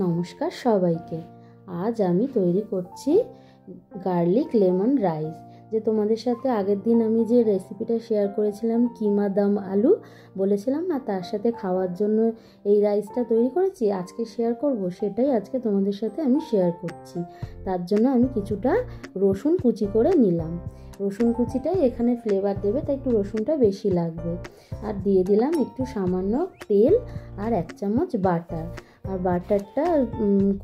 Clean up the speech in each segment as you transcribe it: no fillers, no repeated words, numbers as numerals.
নমস্কার সবাইকে। আজ আমি তৈরি করছি গার্লিক লেমন রাইস। যে তোমাদের সাথে আগের দিন আমি যে রেসিপিটা শেয়ার করেছিলাম কিমা দম আলু বলেছিলাম না, তার সাথে খাওয়ার জন্য এই রাইসটা তৈরি করেছি, আজকে শেয়ার করব। সেটাই আজকে তোমাদের সাথে আমি শেয়ার করছি। তার জন্য আমি কিছুটা রসুন কুচি করে নিলাম। রসুন কুচিটাই এখানে ফ্লেভার দেবে, তাই একটু রসুনটা বেশি লাগবে। আর দিয়ে দিলাম একটু সামান্য তেল আর 1 চামচ বাটার। আর বাটারটা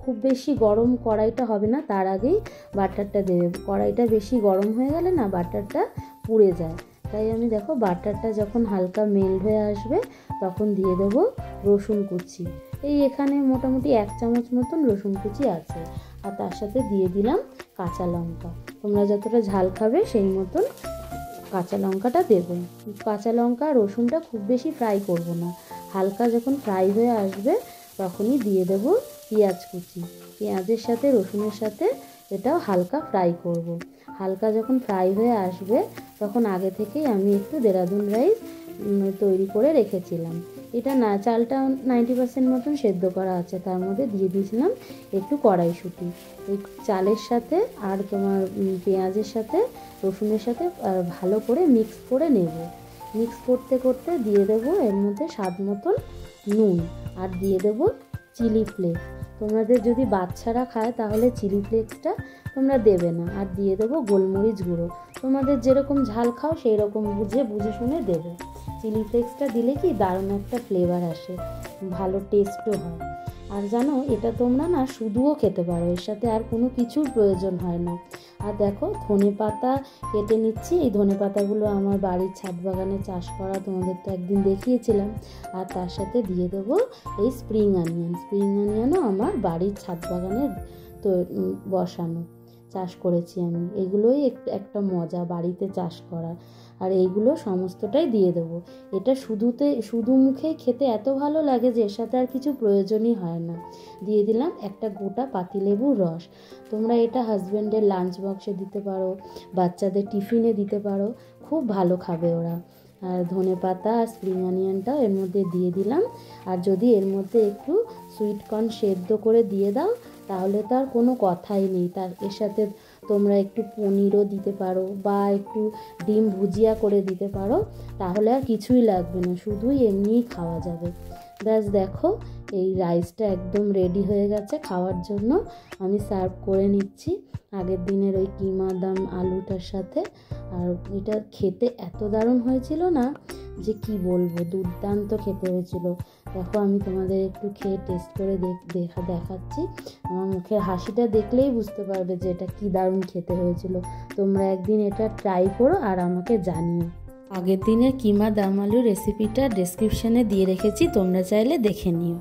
খুব বেশি গরম কড়াইটা হবে না, তার আগেই বাটারটা দেবে। কড়াইটা বেশি গরম হয়ে গেলে না বাটারটা পুড়ে যায়। তাই আমি দেখো বাটারটা যখন হালকা মেল্ট হয়ে আসবে তখন দিয়ে দেবো রসুন কুচি। এই এখানে মোটামুটি 1 চামচ মতন রসুন কুচি আছে। আর তার সাথে দিয়ে দিলাম কাঁচা লঙ্কা। তোমরা যতটা ঝাল খাবে সেই মতন কাঁচা লঙ্কাটা দেবে। কাঁচা লঙ্কা রসুনটা খুব বেশি ফ্রাই করব না, হালকা যখন ফ্রাই হয়ে আসবে তখনই দিয়ে দেব পেঁয়াজ কুচি। পেঁয়াজের সাথে রসুনের সাথে এটাও হালকা ফ্রাই করব। হালকা যখন ফ্রাই হয়ে আসবে তখন আগে থেকেই আমি একটু দেরাদুন রাইস তৈরি করে রেখেছিলাম। এটা না চালটা 90% মতন সেদ্ধ করা আছে, তার মধ্যে দিয়ে দিয়েছিলাম একটু কড়াইশুঁটি। এই চালের সাথে আর তোমার পেঁয়াজের সাথে রসুনের সাথে ভালো করে মিক্স করে নেব। মিক্স করতে করতে দিয়ে দেবো এর মধ্যে স্বাদ মতন নুন আর দিয়ে দেবো চিলি ফ্লেক্স। তোমাদের যদি বাচ্চারা খায় তাহলে চিলি ফ্লেক্সটা তোমরা দেবে না। আর দিয়ে দেবো গোলমরিচ গুঁড়ো। তোমাদের যেরকম ঝাল খাও সেই রকম বুঝে শুনে দেবে। চিলি ফ্লেক্সটা দিলে কি দারুণ একটা ফ্লেভার আসে, ভালো টেস্টও হয়। আর জানো এটা তোমরা না শুধুও খেতে পারো, এর সাথে আর কোনো কিছুর প্রয়োজন হয় না। আর দেখো ধনে পাতা কেটে নিচ্ছি। এই ধনে পাতাগুলো আমার বাড়ির ছাদ বাগানে চাষ করা, তোমাদের তো একদিন দেখিয়েছিলাম। আর তার সাথে দিয়ে দেবো এই স্প্রিং অনিয়ন। স্প্রিং অনিয়নও আমার বাড়ির ছাদ বাগানে তো বসানো, চাষ করেছি আমি। এগুলোই একটা মজা বাড়িতে চাষ করা। আর এইগুলো সমস্তটাই দিয়ে দেবো। এটা শুধু মুখে খেতে এত ভালো লাগে যে এর সাথে আর কিছু প্রয়োজনই হয় না। দিয়ে দিলাম একটা গোটা পাতিলেবুর রস। তোমরা এটা হাজব্যান্ডের লাঞ্চ বক্সে দিতে পারো, বাচ্চাদের টিফিনে দিতে পারো, খুব ভালো খাবে ওরা। আর ধনে পাতা আর স্প্রিং অনিয়নটাও এর মধ্যে দিয়ে দিলাম। আর যদি এর মধ্যে একটু সুইট কর্ন সেদ্ধ করে দিয়ে দাও তাহলে তো আর কোনো কথাই নেই। তার এর সাথে তোমরা একটু পনিরও দিতে পারো বা একটু ডিম ভুজিয়া করে দিতে পারো, তাহলে আর কিছুই লাগবে না, শুধুই এমনিই খাওয়া যাবে। ব্যাস দেখো এই রাইসটা একদম রেডি হয়ে গেছে খাওয়ার জন্য। আমি সার্ভ করে নিচ্ছি আগের দিনের ওই কিমা দম আলুটার সাথে। আর এটা খেতে এত দারুণ হয়েছিল না যে কি বলবো, দুর্দান্ত খেতে হয়েছিল। দেখো আমি তোমাদের একটু খেয়ে টেস্ট করে দেখাচ্ছি। আমার মুখের হাসিটা দেখলেই বুঝতে পারবে যে এটা কি দারুণ খেতে হয়েছিল। তোমরা একদিন এটা ট্রাই করো আর আমাকে জানিও। আগের দিনের কিমা দম আলু রেসিপিটা ডেসক্রিপশানে দিয়ে রেখেছি, তোমরা চাইলে দেখে নিও।